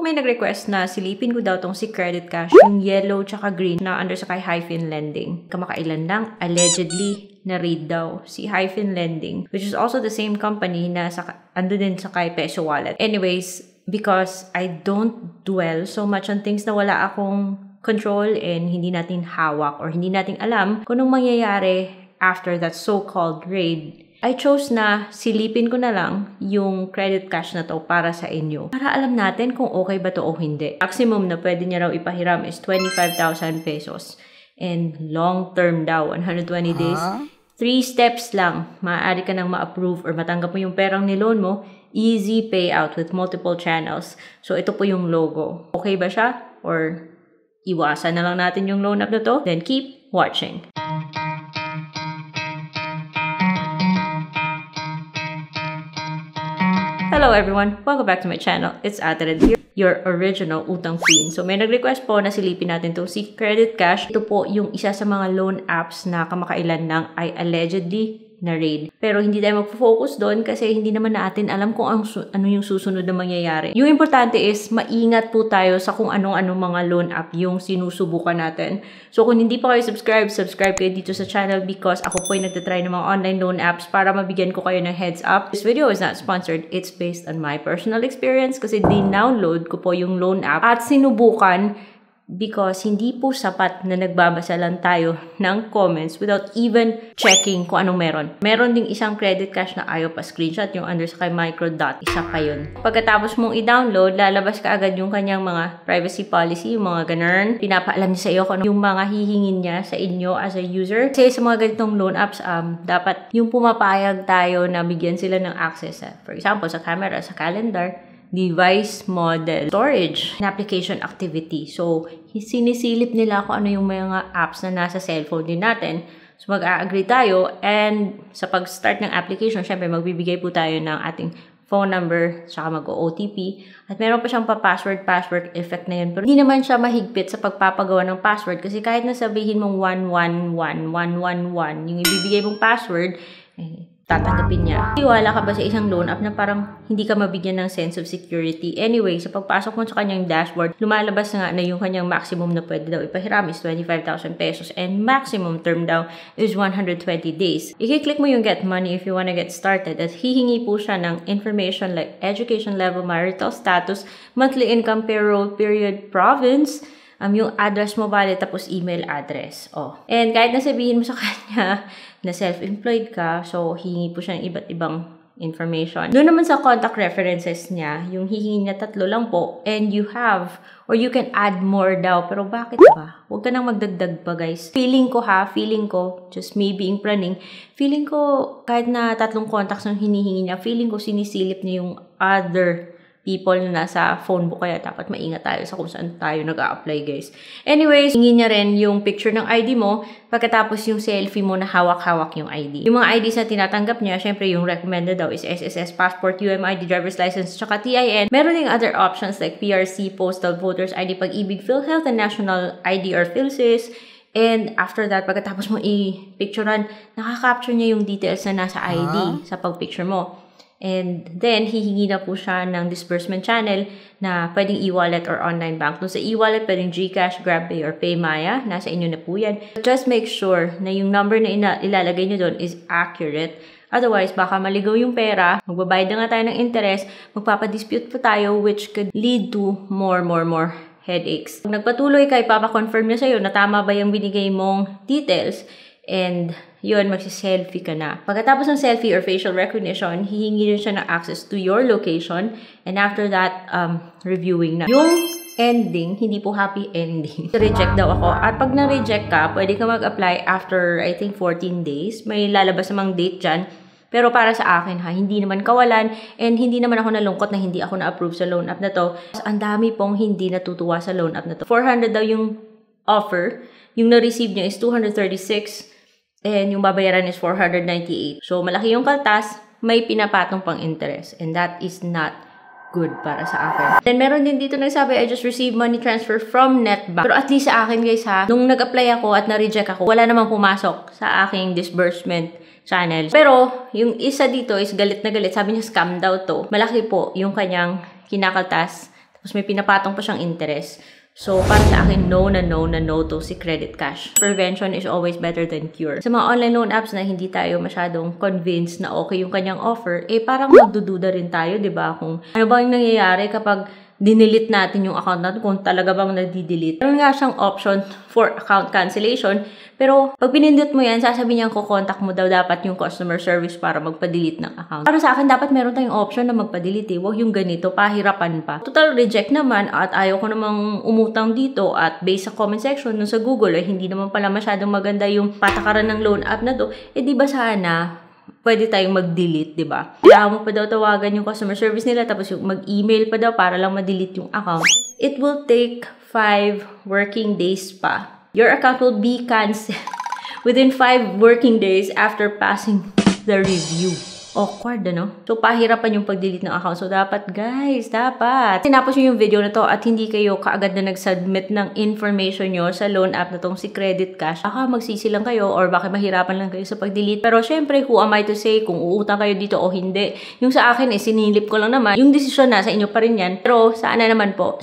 may nag-request na silipin ko daw tong si Credit Cash, yung yellow tsaka green na under sa kay Hyphen Lending. Kamakailan lang, allegedly na-raid daw si Hyphen Lending, which is also the same company na ando din sa kay Peso Wallet. Anyways, because I don't dwell so much on things na wala akong control and hindi natin hawak or hindi natin alam kung anong mangyayari after that so-called raid, I chose na silipin ko na lang yung Credit Cash na to para sa inyo. Para alam natin kung okay ba to o hindi. Maximum na pwede niya raw ipahiram is 25,000 pesos. And long term daw, 120 days. 3 steps lang, maaari ka nang ma-approve or matanggap mo yung perang niloan mo. Easy payout with multiple channels. So ito po yung logo. Okay ba siya? Or iwasan na lang natin yung loan app na to? Then keep watching. Hello everyone! Welcome back to my channel. It's Ate Red here, your original utang queen. So may nag-request po na silipin natin itong si Credit Cash. Ito po yung isa sa mga loan apps na kamakailan lang ay allegedly na-raid. Pero hindi tayo mag-focus doon kasi hindi naman natin alam kung ano yung susunod na mangyayari. Yung importante is maingat po tayo sa kung anong-anong mga loan app yung sinusubukan natin. So kung hindi pa kayo subscribe kayo dito sa channel because ako po ay nagtatry ng mga online loan apps para mabigyan ko kayo ng heads up. This video is not sponsored. It's based on my personal experience kasi din-download ko po yung loan app at sinubukan because hindi po sapat na nagbabasa lang tayo ng comments without even checking kung anong meron. Meron ding isang Credit Cash na ayaw pa screenshot, yung under sa kay Microdot. Isa pa yun. Pagkatapos mong i-download, lalabas ka agad yung kanyang mga privacy policy, yung mga ganun. Pinapaalam niya sa iyo kung ano yung mga hihingin niya sa inyo as a user. Kasi sa mga ganitong loan apps, dapat yung pumapayag tayo na bigyan sila ng access. For example, sa camera, sa calendar, device model, storage, and application activity. So, sinisilip nila kung ano yung mga apps na nasa cellphone din natin. So, mag-a-agree tayo and sa pag-start ng application, syempre magbibigay po tayo ng ating phone number, saka mag-OTP. At meron pa siyang password effect na yun. Pero hindi naman siya mahigpit sa pagpapagawa ng password kasi kahit nasabihin mong 111111 yung ibibigay mong password, tatanggapin niya. Iwala ka ba sa isang loan app na parang hindi ka mabigyan ng sense of security? Anyway, sa pagpasok mo sa kanyang dashboard, lumalabas nga na yung kanyang maximum na pwede daw ipahiram is 25,000 pesos and maximum term daw is 120 days. I-click mo yung get money if you wanna get started at hihingi po siya ng information like education level, marital status, monthly income, payroll, period, province, yung address mo bale, tapos email address. And kahit nasabihin mo sa kanya na self-employed ka, so hihingi po siya ng iba't ibang information. Doon naman sa contact references niya, yung hihingi niya 3 lang po, and you have, or you can add more daw. Pero bakit ba? Huwag ka nang magdagdag pa, guys. Feeling ko, just me being praning, feeling ko, kahit na 3 contacts ng hinihingi niya, feeling ko sinisilip niya yung other people na nasa phone book, kaya dapat maingat tayo sa kung saan tayo nag-a-apply, guys. Anyways, hingin niya rin yung picture ng ID mo, pagkatapos yung selfie mo na hawak-hawak yung ID. Yung mga IDs na tinatanggap niya, syempre yung recommended daw is SSS, passport, UMID, driver's license, tsaka TIN. Meron ding other options like PRC, postal, voters ID, pag-ibig, PhilHealth, and national ID or PhilSys. And after that, pagkatapos mo i-picturean, nakaka-capture niya yung details na nasa ID sa pag-picture mo. And then, hihingi na po siya ng disbursement channel na pwedeng e-wallet or online bank. Kung sa e-wallet, pwedeng GCash, GrabPay, or PayMaya. Nasa inyo na po yan. Just make sure na yung number na ilalagay nyo doon is accurate. Otherwise, baka maligaw yung pera, magbabayad na nga tayo ng interest, magpapadispute po tayo, which could lead to more headaches. Kung nagpatuloy ka, ipapakonfirm niya sa'yo na tama ba yung binigay mong details. And yun, magsiselfie ka na. Pagkatapos ng selfie or facial recognition, hihingi rin siya ng access to your location. And after that, reviewing na. Yung ending, hindi po happy ending. Reject daw ako. At pag na-reject ka, pwede ka mag-apply after, I think, 14 days. May lalabas namang date dyan. Pero para sa akin hindi naman kawalan and hindi naman ako nalungkot na hindi ako na-approve sa loan app na to. Ang dami pong hindi natutuwa sa loan app na to. 400 daw yung offer. Yung na-receive niya is 236. And yung babayaran is 498. So, malaki yung kaltas, may pinapatong pang interest. And that is not good para sa akin. Then, meron din dito nagsabi, I just received money transfer from NetBank. Pero at least sa akin, guys, nung nag-apply ako at na-reject ako, wala namang pumasok sa aking disbursement channel. Pero, yung isa dito is galit na galit. Sabi niya, scam daw to. Malaki po yung kanyang kinakaltas. Tapos may pinapatong pa siyang interest. So, para sa akin, no to si Credit Cash. Prevention is always better than cure. Sa mga online loan apps na hindi tayo masyadong convinced na okay yung kanyang offer, parang magdududa rin tayo, di ba? Kung ano ba yung nangyayari kapag dinilit natin yung account natin, kung talaga bang nadi-delete. Meron nga siyang option for account cancellation, pero pag pinindot mo yan, sasabihin niya kukontak mo daw dapat yung customer service para magpa-delete ng account. Para sa akin, dapat meron tayong option na magpa-delete. Huwag yung ganito, pahirapan pa. Total reject naman at ayaw ko namang umutang dito at based sa comment section nun sa Google, hindi naman pala masyadong maganda yung patakaran ng loan app na to, di ba sana pwede tayong mag-delete, di ba? Kailangan mo pa daw tawagan yung customer service nila, tapos yung mag-email pa daw para lang ma-delete yung account. It will take 5 working days pa. Your account will be canceled within 5 working days after passing the review. Awkward, ano? So, pahirapan yung pag-delete ng account. So, dapat, guys, dapat. Tinapos nyo yung video na to at hindi kayo kaagad na nag-submit ng information nyo sa loan app na tong si Credit Cash. Baka magsisi lang kayo or baka mahirapan lang kayo sa pag-delete. Pero, syempre, who am I to say kung uutang kayo dito o hindi? Yung sa akin, sinilip ko lang naman. Yung desisyon na sa inyo pa rin yan. Pero, sana naman po,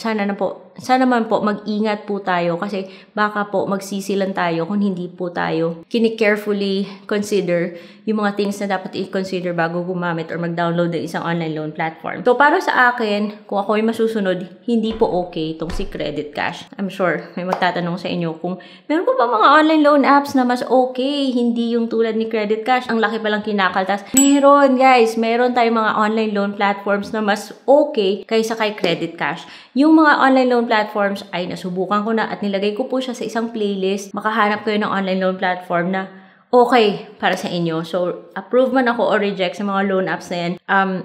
mag-ingat po tayo kasi baka po magsisilan tayo kung hindi po tayo kini-carefully consider yung mga things na dapat i-consider bago gumamit or mag-download ng isang online loan platform. So, para sa akin, kung ako yung masusunod, hindi po okay itong si Credit Cash. I'm sure may magtatanong sa inyo kung meron po ba mga online loan apps na mas okay, hindi yung tulad ni Credit Cash, ang laki palang kinakaltas. Meron, guys. Meron tayong mga online loan platforms na mas okay kaysa kay Credit Cash. Yung mga online loan platforms ay nasubukan ko na at nilagay ko po siya sa isang playlist. Makahanap kayo ng online loan platform na okay para sa inyo. So, approve man ako or reject sa mga loan apps na yan,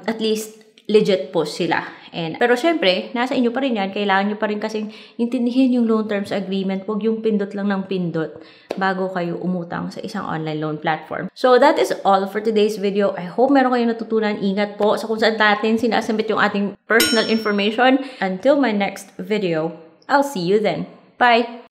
at least legit po sila. Pero syempre, nasa inyo pa rin yan. Kailangan nyo pa rin kasing intindihin yung loan terms agreement. Huwag yung pindot lang ng pindot bago kayo umutang sa isang online loan platform. So, that is all for today's video. I hope meron kayong natutunan. Ingat po sa kung saan natin sinasambit yung ating personal information. Until my next video, I'll see you then. Bye!